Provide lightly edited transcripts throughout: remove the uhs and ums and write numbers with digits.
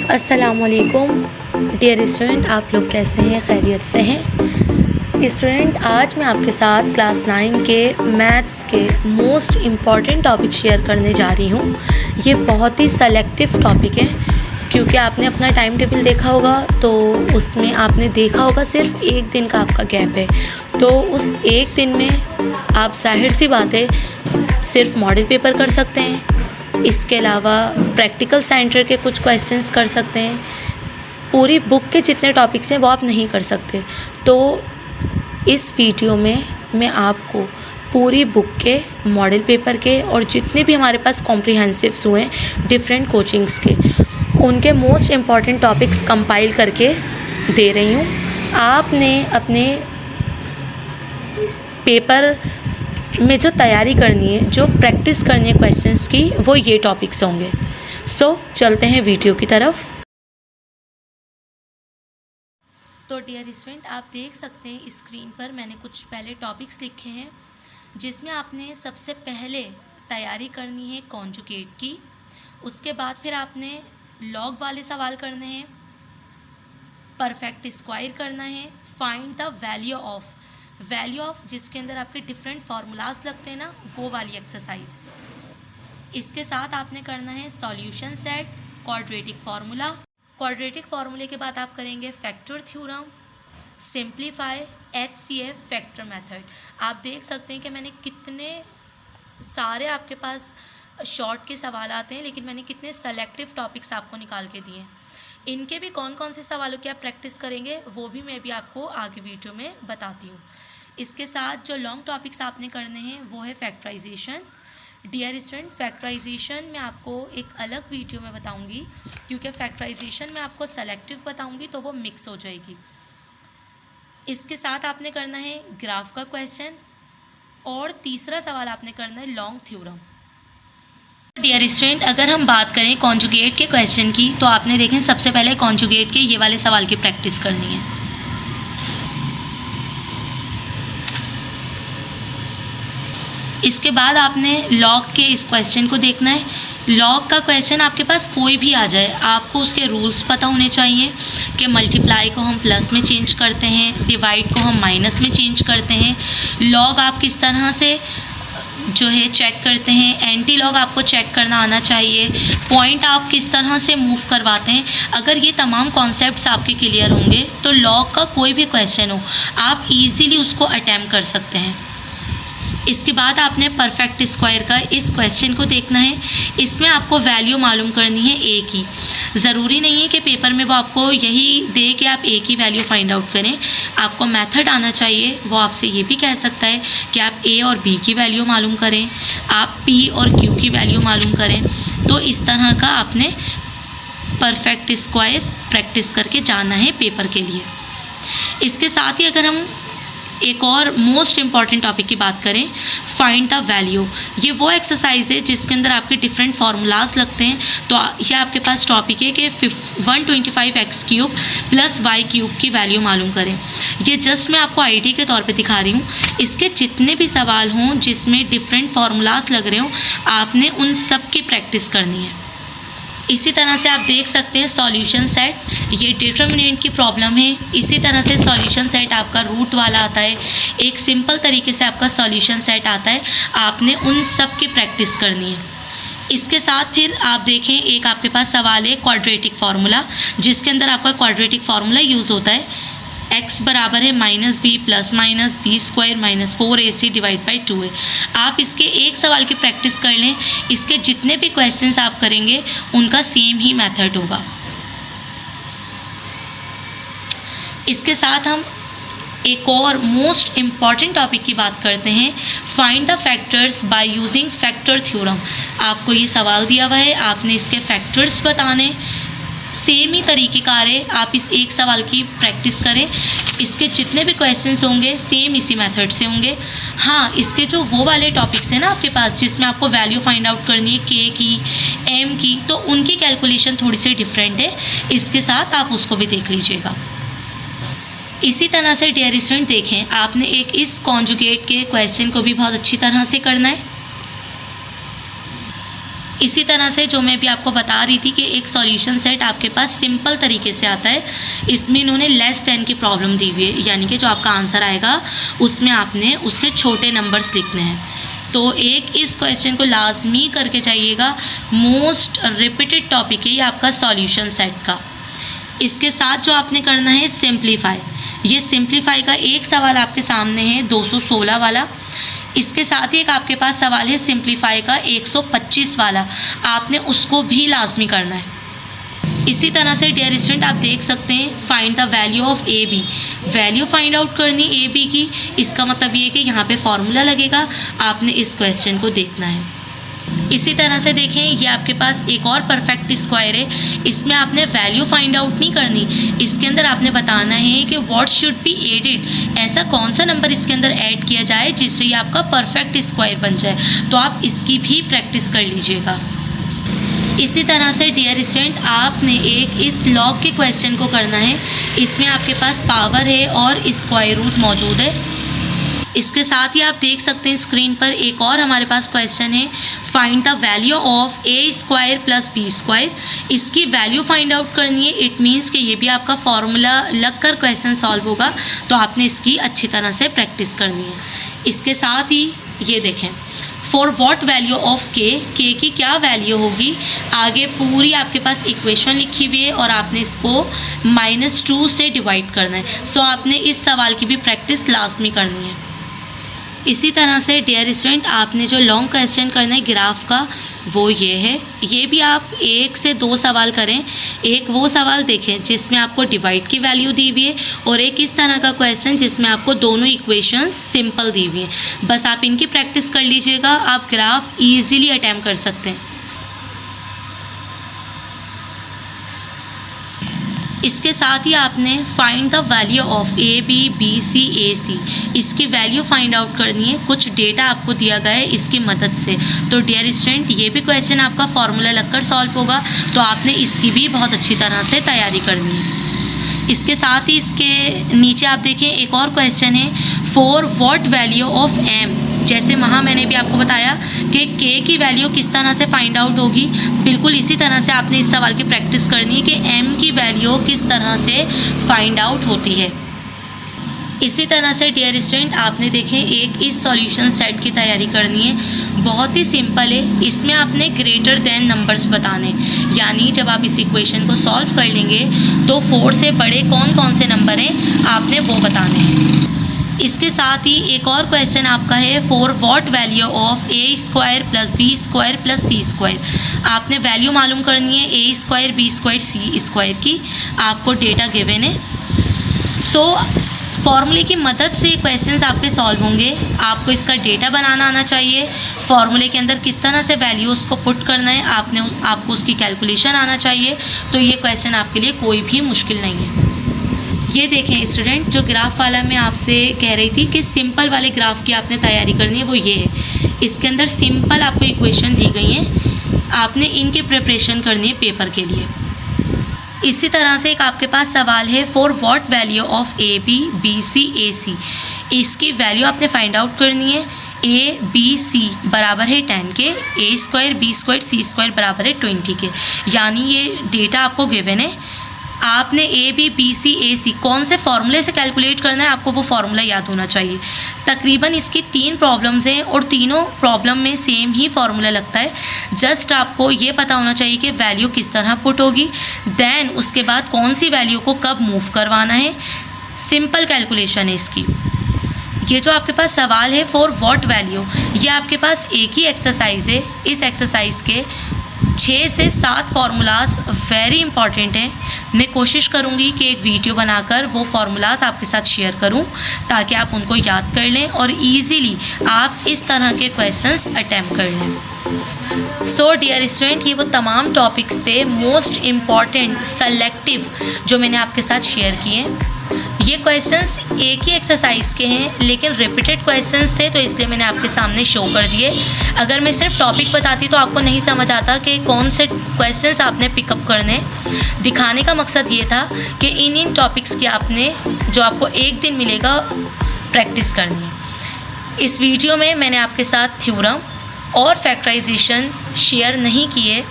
अस्सलामुअलैकुम dear student, आप लोग कैसे हैं? खैरियत से हैं? स्टूडेंट, आज मैं आपके साथ क्लास 9 के मैथ्स के मोस्ट इम्पॉर्टेंट टॉपिक शेयर करने जा रही हूँ। ये बहुत ही सेलेक्टिव टॉपिक है क्योंकि आपने अपना टाइम टेबल देखा होगा तो उसमें आपने देखा होगा सिर्फ एक दिन का आपका गैप है। तो उस एक दिन में आप जाहिर सी बात है सिर्फ मॉडल पेपर कर सकते हैं, इसके अलावा प्रैक्टिकल सेंटर के कुछ क्वेश्चंस कर सकते हैं। पूरी बुक के जितने टॉपिक्स हैं वो आप नहीं कर सकते। तो इस वीडियो में मैं आपको पूरी बुक के मॉडल पेपर के और जितने भी हमारे पास कॉम्प्रिहेंसिव्स हुए डिफरेंट कोचिंग्स के उनके मोस्ट इम्पॉर्टेंट टॉपिक्स कंपाइल करके दे रही हूँ। आपने अपने पेपर में जो तैयारी करनी है, जो प्रैक्टिस करनी है क्वेश्चंस की, वो ये टॉपिक्स होंगे। सो चलते हैं वीडियो की तरफ। तो डियर स्टूडेंट, आप देख सकते हैं स्क्रीन पर मैंने कुछ पहले टॉपिक्स लिखे हैं जिसमें आपने सबसे पहले तैयारी करनी है कॉन्जुगेट की। उसके बाद फिर आपने लॉग वाले सवाल करने हैं, परफेक्ट स्क्वायर करना है, फाइंड द वैल्यू ऑफ जिसके अंदर आपके डिफरेंट फार्मूलाज लगते हैं ना, वो वाली एक्सरसाइज। इसके साथ आपने करना है solution set, quadratic formula. Quadratic फार्मूले के बाद आप करेंगे factor theorem, simplify, HCF factor method. आप देख सकते हैं कि मैंने कितने सारे आपके पास शॉर्ट के सवाल आते हैं, लेकिन मैंने कितने सेलेक्टिव टॉपिक्स आपको निकाल के दिए हैं। इनके भी कौन कौन से सवालों की आप प्रैक्टिस करेंगे वो भी मैं भी आपको आगे वीडियो में बताती हूँ। इसके साथ जो लॉन्ग टॉपिक्स आपने करने हैं वो है फैक्टराइजेशन। डियर स्टूडेंट, फैक्टराइजेशन मैं आपको एक अलग वीडियो में बताऊंगी क्योंकि फैक्टराइजेशन में आपको सेलेक्टिव बताऊंगी तो वो मिक्स हो जाएगी। इसके साथ आपने करना है ग्राफ का क्वेश्चन और तीसरा सवाल आपने करना है लॉन्ग थ्योरम। डियर स्टूडेंट, अगर हम बात करें कॉन्जुगेट के क्वेश्चन की तो आपने देखें सबसे पहले कॉन्जुगेट के ये वाले सवाल की प्रैक्टिस करनी है। इसके बाद आपने लॉग के इस क्वेश्चन को देखना है। लॉग का क्वेश्चन आपके पास कोई भी आ जाए, आपको उसके रूल्स पता होने चाहिए कि मल्टीप्लाई को हम प्लस में चेंज करते हैं, डिवाइड को हम माइनस में चेंज करते हैं, लॉग आप किस तरह से जो है चेक करते हैं, एंटी लॉग आपको चेक करना आना चाहिए, पॉइंट आप किस तरह से मूव करवाते हैं। अगर ये तमाम कॉन्सेप्ट्स आपके क्लियर होंगे तो लॉग का कोई भी क्वेश्चन हो आप इजीली उसको अटैम्प्ट कर सकते हैं। इसके बाद आपने परफेक्ट स्क्वायर का इस क्वेश्चन को देखना है। इसमें आपको वैल्यू मालूम करनी है ए की। ज़रूरी नहीं है कि पेपर में वो आपको यही दे कि आप ए की वैल्यू फाइंड आउट करें, आपको मेथड आना चाहिए। वो आपसे ये भी कह सकता है कि आप ए और बी की वैल्यू मालूम करें, आप पी और क्यू की वैल्यू मालूम करें। तो इस तरह का आपने परफेक्ट स्क्वायर प्रैक्टिस करके जाना है पेपर के लिए। इसके साथ ही अगर हम एक और मोस्ट इम्पॉर्टेंट टॉपिक की बात करें, फाइंड द वैल्यू। ये वो एक्सरसाइज है जिसके अंदर आपके डिफरेंट फार्मूलाज लगते हैं। तो ये आपके पास टॉपिक है कि 125x³ प्लस y³ की वैल्यू मालूम करें। ये जस्ट मैं आपको आइडिया के तौर पे दिखा रही हूँ। इसके जितने भी सवाल हों जिसमें डिफरेंट फार्मूलाज लग रहे हों, आपने उन सब की प्रैक्टिस करनी है। इसी तरह से आप देख सकते हैं सॉल्यूशन सेट, ये डिटर्मिनेंट की प्रॉब्लम है। इसी तरह से सॉल्यूशन सेट आपका रूट वाला आता है, एक सिंपल तरीके से आपका सॉल्यूशन सेट आता है। आपने उन सब की प्रैक्टिस करनी है। इसके साथ फिर आप देखें एक आपके पास सवाल है क्वाड्रेटिक फार्मूला, जिसके अंदर आपका क्वाड्रेटिक फार्मूला यूज़ होता है x बराबर है -b plus minus b² minus 4ac divide by 2 है। आप इसके एक सवाल की प्रैक्टिस कर लें, इसके जितने भी क्वेश्चंस आप करेंगे उनका सेम ही मेथड होगा। इसके साथ हम एक और मोस्ट इम्पॉर्टेंट टॉपिक की बात करते हैं, find the factors by using factor theorem. आपको ये सवाल दिया हुआ है, आपने इसके फैक्टर्स बताने। सेम ही तरीक़ेकार है, आप इस एक सवाल की प्रैक्टिस करें। इसके जितने भी क्वेश्चंस होंगे सेम इसी मेथड से होंगे। हाँ, इसके जो वो वाले टॉपिक्स हैं ना आपके पास जिसमें आपको वैल्यू फाइंड आउट करनी है के की, एम की, तो उनकी कैलकुलेशन थोड़ी सी डिफरेंट है। इसके साथ आप उसको भी देख लीजिएगा। इसी तरह से डियर स्टूडेंट देखें, आपने एक इस कॉन्जुगेट के क्वेश्चन को भी बहुत अच्छी तरह से करना है। इसी तरह से जो मैं भी आपको बता रही थी कि एक सॉल्यूशन सेट आपके पास सिंपल तरीके से आता है, इसमें इन्होंने लेस देन की प्रॉब्लम दी हुई है, यानी कि जो आपका आंसर आएगा उसमें आपने उससे छोटे नंबर्स लिखने हैं। तो एक इस क्वेश्चन को लाजमी करके जाइएगा, मोस्ट रिपीटेड टॉपिक है ये आपका सॉल्यूशन सेट का। इसके साथ जो आपने करना है सिंप्लीफाई, ये सिंप्लीफाई का एक सवाल आपके सामने है 216 वाला। इसके साथ ही एक आपके पास सवाल है सिंप्लीफाई का 125 वाला, आपने उसको भी लाजमी करना है। इसी तरह से डियर स्टूडेंट आप देख सकते हैं find the value of A B, value find out करनी ए बी की। इसका मतलब ये है कि यहाँ पे फॉर्मूला लगेगा, आपने इस क्वेश्चन को देखना है। इसी तरह से देखें ये आपके पास एक और परफेक्ट स्क्वायर है, इसमें आपने वैल्यू फाइंड आउट नहीं करनी, इसके अंदर आपने बताना है कि व्हाट शुड बी एडेड, ऐसा कौन सा नंबर इसके अंदर ऐड किया जाए जिससे ये आपका परफेक्ट स्क्वायर बन जाए। तो आप इसकी भी प्रैक्टिस कर लीजिएगा। इसी तरह से डियर स्टूडेंट आपने एक इस लॉग के क्वेश्चन को करना है, इसमें आपके पास पावर है और स्क्वायर रूट मौजूद है। इसके साथ ही आप देख सकते हैं स्क्रीन पर एक और हमारे पास क्वेश्चन है find the value of A square plus B square, इसकी वैल्यू फाइंड आउट करनी है। इट मीन्स कि ये भी आपका फॉर्मूला लग कर क्वेश्चन सॉल्व होगा, तो आपने इसकी अच्छी तरह से प्रैक्टिस करनी है। इसके साथ ही ये देखें फॉर व्हाट वैल्यू ऑफ के की क्या वैल्यू होगी, आगे पूरी आपके पास इक्वेशन लिखी हुई है और आपने इसको -2 से डिवाइड करना है। सो आपने इस सवाल की भी प्रैक्टिस लाजमी करनी है। इसी तरह से डियर स्टूडेंट आपने जो लॉन्ग क्वेश्चन करना है ग्राफ का वो ये है, ये भी आप 1 से 2 सवाल करें। एक वो सवाल देखें जिसमें आपको डिवाइड की वैल्यू दी हुई है और एक इस तरह का क्वेश्चन जिसमें आपको दोनों इक्वेशंस सिंपल दी हुई हैं। बस आप इनकी प्रैक्टिस कर लीजिएगा, आप ग्राफ ईजिली अटैम्प्ट कर सकते हैं। इसके साथ ही आपने find the value of A B B C A C, इसकी वैल्यू फाइंड आउट करनी है। कुछ डेटा आपको दिया गया है इसकी मदद से। तो डियर स्टूडेंट ये भी क्वेश्चन आपका फॉर्मूला लगकर सॉल्व होगा, तो आपने इसकी भी बहुत अच्छी तरह से तैयारी करनी है। इसके साथ ही इसके नीचे आप देखें एक और क्वेश्चन है for what value of M, जैसे वहाँ मैंने भी आपको बताया कि के की वैल्यू किस तरह से फाइंड आउट होगी, बिल्कुल इसी तरह से आपने इस सवाल की प्रैक्टिस करनी है कि एम की वैल्यू किस तरह से फाइंड आउट होती है। इसी तरह से डियर स्टूडेंट आपने देखें एक इस सॉल्यूशन सेट की तैयारी करनी है, बहुत ही सिंपल है। इसमें आपने ग्रेटर देन नंबर्स बताने, यानी जब आप इस इक्वेशन को सॉल्व कर लेंगे तो 4 से बड़े कौन कौन से नंबर हैं आपने वो बताने हैं। इसके साथ ही एक और क्वेश्चन आपका है for what value of A square plus B square plus C square, आपने वैल्यू मालूम करनी है A square B square C square की, आपको डेटा गिवन है। सो फॉर्मूले की मदद से क्वेश्चंस आपके सॉल्व होंगे, आपको इसका डेटा बनाना आना चाहिए, फॉर्मूले के अंदर किस तरह से वैल्यूज़ को पुट करना है आपको उसकी कैलकुलेशन आना चाहिए। तो ये क्वेश्चन आपके लिए कोई भी मुश्किल नहीं है। ये देखें स्टूडेंट जो ग्राफ वाला मैं आपसे कह रही थी कि सिंपल वाले ग्राफ की आपने तैयारी करनी है, वो ये है। इसके अंदर सिंपल आपको इक्वेशन दी गई हैं, आपने इनकी प्रिपरेशन करनी है पेपर के लिए। इसी तरह से एक आपके पास सवाल है for what value of A B B C A C, इसकी वैल्यू आपने फाइंड आउट करनी है। ए बी सी बराबर है 10 के, ए square B square C square बराबर है 20 के, यानी ये डेटा आपको गिवन है। आपने ए बी बी सी ए सी कौन से फॉर्मूले से कैलकुलेट करना है, आपको वो फार्मूला याद होना चाहिए। तकरीबन इसकी 3 प्रॉब्लम्स हैं और तीनों प्रॉब्लम में सेम ही फार्मूला लगता है। जस्ट आपको ये पता होना चाहिए कि वैल्यू किस तरह पुट होगी, देन उसके बाद कौन सी वैल्यू को कब मूव करवाना है। सिंपल कैलकुलेशन है इसकी। ये जो आपके पास सवाल है फॉर व्हाट वैल्यू, ये आपके पास एक ही एक्सरसाइज है। इस एक्सरसाइज के 6 से 7 फार्मूलाज वेरी इंपॉर्टेंट हैं। मैं कोशिश करूँगी कि एक वीडियो बनाकर वो फार्मूलाज आपके साथ शेयर करूँ ताकि आप उनको याद कर लें और इजीली आप इस तरह के क्वेश्चंस अटैम्प्ट कर लें। सो डियर स्टूडेंट ये वो तमाम टॉपिक्स थे मोस्ट इम्पॉर्टेंट सेलेक्टिव जो मैंने आपके साथ शेयर किए। ये क्वेश्चंस एक ही एक्सरसाइज के हैं लेकिन रिपीटेड क्वेश्चंस थे, तो इसलिए मैंने आपके सामने शो कर दिए। अगर मैं सिर्फ टॉपिक बताती तो आपको नहीं समझ आता कि कौन से क्वेश्चंस आपने पिकअप करने। दिखाने का मकसद ये था कि इन टॉपिक्स की आपने जो आपको एक दिन मिलेगा प्रैक्टिस करनी है। इस वीडियो में मैंने आपके साथ थ्योरम, और फैक्टराइजेशन शेयर नहीं किए।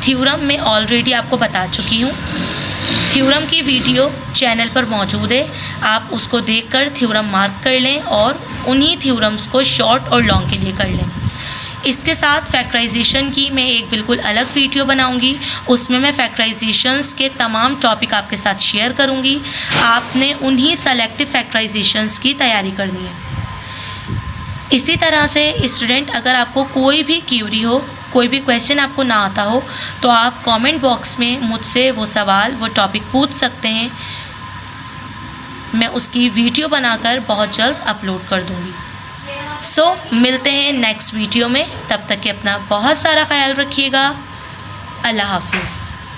थ्योरम में ऑलरेडी आपको बता चुकी हूँ। थ्योरम की वीडियो चैनल पर मौजूद है, आप उसको देखकर थ्योरम मार्क कर लें और उन्हीं थ्योरम्स को शॉर्ट और लॉन्ग के लिए कर लें। इसके साथ फैक्टराइजेशन की मैं एक बिल्कुल अलग वीडियो बनाऊंगी, उसमें मैं फैक्टराइजेशंस के तमाम टॉपिक आपके साथ शेयर करूंगी। आपने उन्हीं सेलेक्टिव फैक्टराइजेशंस की तैयारी करनी है। इसी तरह से स्टूडेंट, अगर आपको कोई भी क्यूरी हो, कोई भी क्वेश्चन आपको ना आता हो, तो आप कमेंट बॉक्स में मुझसे वो सवाल, वो टॉपिक पूछ सकते हैं। मैं उसकी वीडियो बनाकर बहुत जल्द अपलोड कर दूंगी। मिलते हैं नेक्स्ट वीडियो में। तब तक के अपना बहुत सारा ख्याल रखिएगा। अल्लाह हाफिज़।